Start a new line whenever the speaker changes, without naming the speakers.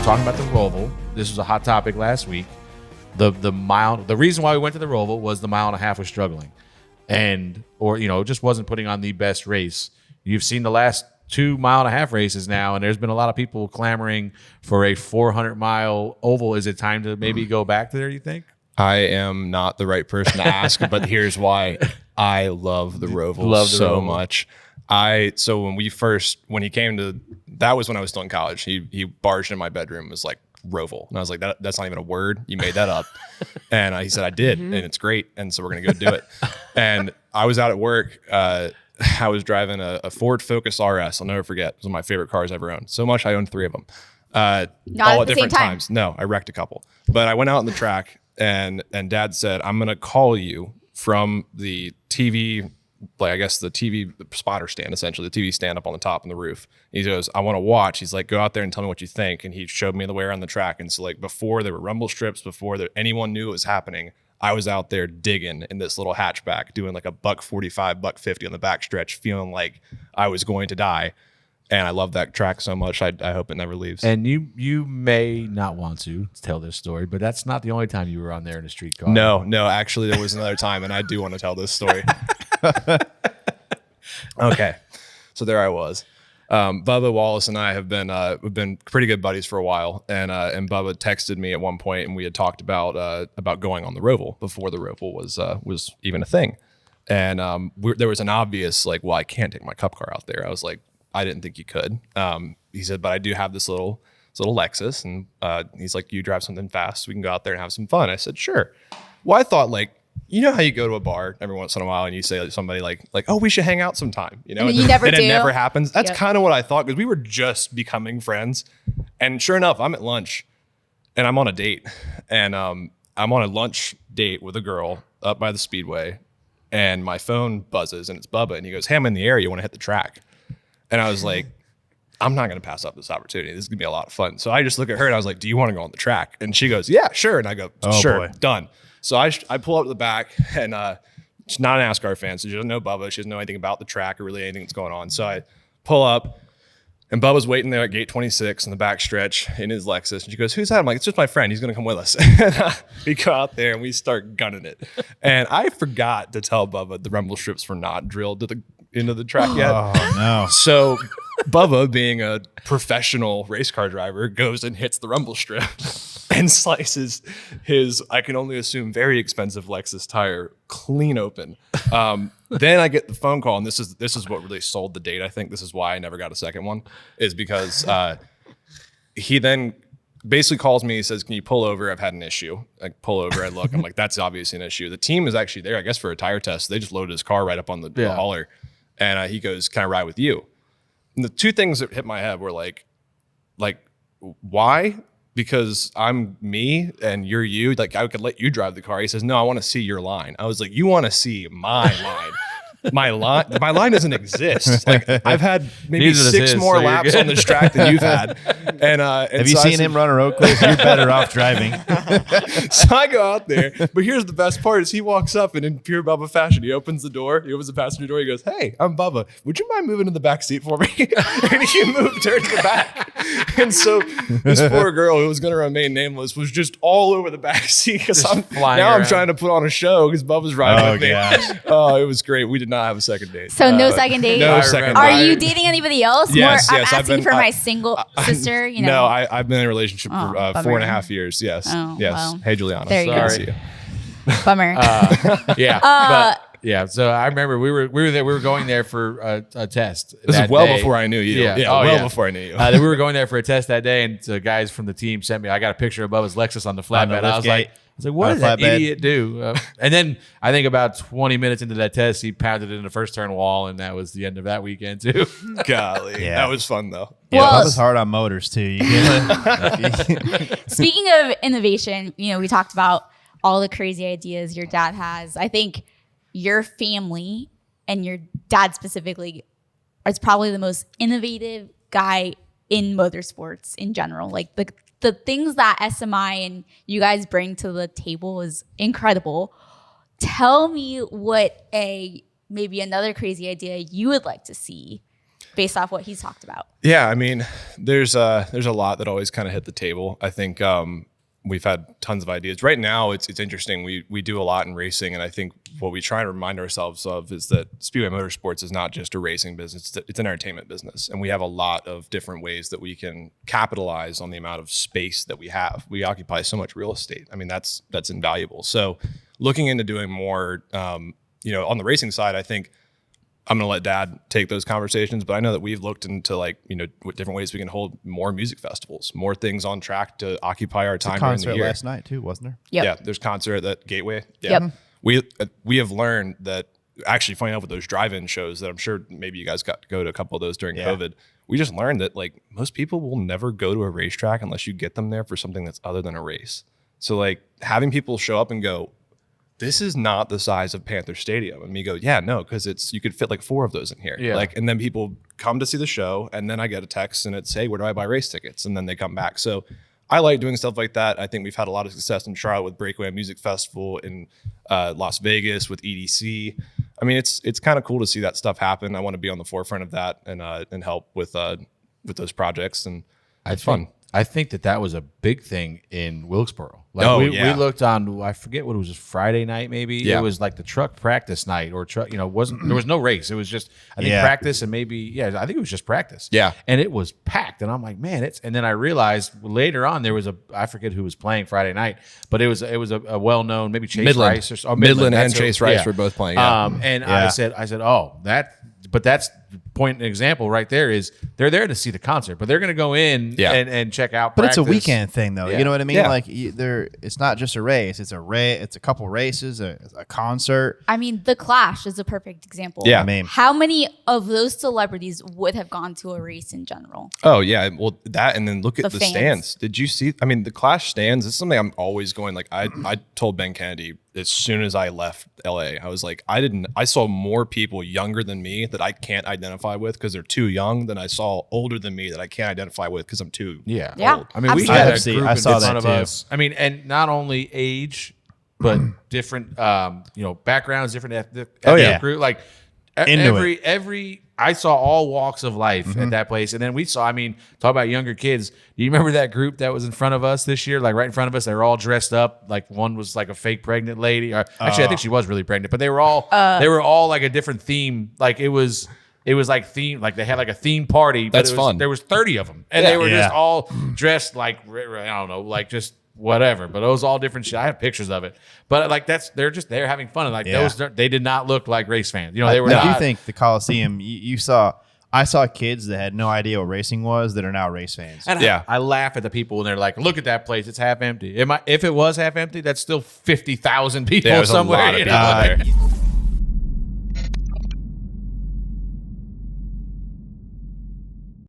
talking about the ROVAL. This was a hot topic last week. The reason why we went to the ROVAL was the mile and a half was struggling, just wasn't putting on the best race. You've seen the last 2 mile and a half races now, and there's been a lot of people clamoring for a 400-mile oval. Is it time to maybe go back there, you think?
I am not the right person to ask, but here's why. I love the ROVAL so much. So when he came to, that was when I was still in college. He barged in my bedroom, was like, ROVAL. And I was like, that's not even a word. You made that up. And he said, I did. And it's great. And so we're going to go do it. And I was out at work. I was driving a Ford Focus RS. I'll never forget. It was one of my favorite cars I ever owned. So much I owned 3 of them. All at different times. No, I wrecked a couple. But I went out on the track and Dad said, I'm going to call you from the TV, the TV spotter stand, essentially, the TV stand up on the top on the roof. He goes, I want to watch. He's like, go out there and tell me what you think. And he showed me the way around the track. And so before there were rumble strips, before anyone knew it was happening, I was out there digging in this little hatchback, doing like a $145, $150 on the back stretch, feeling like I was going to die. And I love that track so much. I hope it never leaves.
And you may not want to tell this story, but that's not the only time you were on there in a street car.
No, actually there was another time, and I do want to tell this story. Okay, so there I was. Bubba Wallace and I have we've been pretty good buddies for a while, and Bubba texted me at one point, and we had talked about going on the ROVAL before the ROVAL was even a thing, and there was an obvious well, I can't take my cup car out there. I was like, I didn't think you could. He said, but I do have this little Lexus, and he's like, you drive something fast, so we can go out there and have some fun. I said, sure. Well, I thought you know how you go to a bar every once in a while and you say to somebody like, oh, we should hang out sometime, you know?
And you never do.
It never happens. That's kind of what I thought, because we were just becoming friends. And sure enough, I'm at lunch and I'm on a date, and I'm on a lunch date with a girl up by the speedway, and my phone buzzes and it's Bubba, and he goes, hey, I'm in the area. You want to hit the track? And I was like, I'm not going to pass up this opportunity. This is going to be a lot of fun. So I just look at her and I was like, do you want to go on the track? And she goes, yeah, sure. And I go, sure, done. So I pull up to the back, and she's not a NASCAR fan, so she doesn't know Bubba. She doesn't know anything about the track or really anything that's going on. So I pull up, and Bubba's waiting there at gate 26 in the back stretch in his Lexus. And she goes, who's that? I'm like, it's just my friend. He's going to come with us. And we go out there and we start gunning it. And I forgot to tell Bubba the rumble strips were not drilled into the track yet.
Oh, no.
So Bubba, being a professional race car driver, goes and hits the rumble strip and slices his, I can only assume, very expensive Lexus tire clean open. Then I get the phone call, and this is what really sold the date. I think this is why I never got a second one, is because he then basically calls me. He says, can you pull over? I've had an issue. I pull over, I look, I'm like, that's obviously an issue. The team is actually there, I guess, for a tire test. They just loaded his car right up on the hauler. And he goes, can I ride with you? And the two things that hit my head were like, why? Because I'm me and you're you. Like, I could let you drive the car. He says, no, I want to see your line. I was like, you want to see my line? My line doesn't exist. Like, I've had maybe 6 more laps on this track than you've had. And
have you seen him run a road course? You're better off driving.
So I go out there, but here's the best part: is he walks up, and in pure Bubba fashion, he opens the door. He opens the passenger door. He goes, "Hey, I'm Bubba. Would you mind moving to the back seat for me?" And he moved her to the back. And so this poor girl, who was going to remain nameless, was just all over the back seat, because I'm trying to put on a show because Bubba's riding with me. Gosh. Oh, it was great. We did not have a second date.
So no second date?
No second date.
Are you dating anybody else?
Yes,
I'm
yes.
asking for my single sister, you know.
No, I've been in a relationship for 4.5 years. Yes.
Oh,
yes.
well.
Hey, Juliana.
There you go.
See you.
Bummer.
So I remember we were there. We were going there for a test.
This is well before I knew you.
Yeah.
Before I knew you.
We were going there for a test that day, and the guys from the team sent me. I got a picture of Bubba's Lexus on the flatbed. I was like, what did that idiot do? And then I think about 20 minutes into that test, he pounded it in the first turn wall, and that was the end of that weekend too.
Golly, that was fun though.
Yeah, that was hard on motors too. You get it?
Speaking of innovation, we talked about all the crazy ideas your dad has. I think your family and your dad specifically is probably the most innovative guy in motorsports in general. Like the things that SMI and you guys bring to the table is incredible. Tell me what maybe another crazy idea you would like to see based off what he's talked about.
Yeah, I mean, there's a lot that always kind of hit the table. I think we've had tons of ideas. Right now, it's interesting. We do a lot in racing, and I think what we try to remind ourselves of is that Speedway Motorsports is not just a racing business; it's an entertainment business, and we have a lot of different ways that we can capitalize on the amount of space that we have. We occupy so much real estate. I mean, that's invaluable. So, looking into doing more, on the racing side, I think I'm going to let Dad take those conversations, but I know that we've looked into what different ways we can hold more music festivals, more things on track to occupy our time during the year.
Last night too, wasn't there?
Yep.
Yeah, there's concert at Gateway. Yeah.
Yep.
We have learned that actually finding out with those drive-in shows that I'm sure maybe you guys got to go to a couple of those during COVID. We just learned that most people will never go to a racetrack unless you get them there for something that's other than a race. So having people show up and go, this is not the size of Panther Stadium. And me go, yeah, no, because you could fit 4 of those in here.
Yeah.
And then people come to see the show, and then I get a text and it's, hey, where do I buy race tickets? And then they come back. So I like doing stuff like that. I think we've had a lot of success in Charlotte with Breakaway Music Festival, in Las Vegas with EDC. I mean, it's kind of cool to see that stuff happen. I want to be on the forefront of that and help with those projects. And it's fun.
I think that was a big thing in Wilkesboro.
We
looked on, I forget what it was, Friday night maybe.
Yeah.
It was the truck practice night or truck, there was no race. It was just, I think practice and maybe, I think it was just practice.
Yeah.
And it was packed. And I'm like, man, and then I realized later on there was I forget who was playing Friday night, but it was a well-known, maybe Chase
Midland.
Rice or
Midland and Chase Rice were both playing. Yeah.
And I said, oh, that's point an example right there is they're there to see the concert, but they're going to go in and check out.
But
practice.
it's a weekend thing, though.
Yeah.
You know what I mean?
Yeah.
It's not just a race. It's a couple races, a concert.
I mean, The Clash is a perfect example.
Yeah.
I mean,
How many of those celebrities would have gone to a race in general?
Oh yeah, well that, and then look at
The
the
fans.
stands. Did you see? I mean, the Clash stands is something I'm always going. I told Ben Kennedy as soon as I left LA, I was like, I saw more people younger than me that I can't identify with because they're too young than I saw older than me that I can't identify with because I'm too
Yeah.
old.
I mean, we
Absolutely.
had a group
I
in
saw
front
that
of
too.
us. I mean, and not only age, but different, backgrounds, different ethnic
yeah.
group.
Into
every, I saw all walks of life at that place. And then we saw, talk about younger kids. Do you remember that group that was in front of us this year? Right in front of us, they were all dressed up. One was a fake pregnant lady. Or, actually, I think she was really pregnant, but they were all a different theme. It was theme, they had a theme party. But
That's fun.
There was 30 of them, and they were just all dressed I don't know, just whatever. But it was all different shit. I have pictures of it. But they're just there having fun. And those, they did not look like race fans. They were.
I do think the Coliseum. I saw kids that had no idea what racing was that are now race fans.
And I laugh at the people when they're like, "Look at that place; it's half empty." If it was half empty, that's still 50,000 people
Yeah, there's a
somewhere.
lot of people there.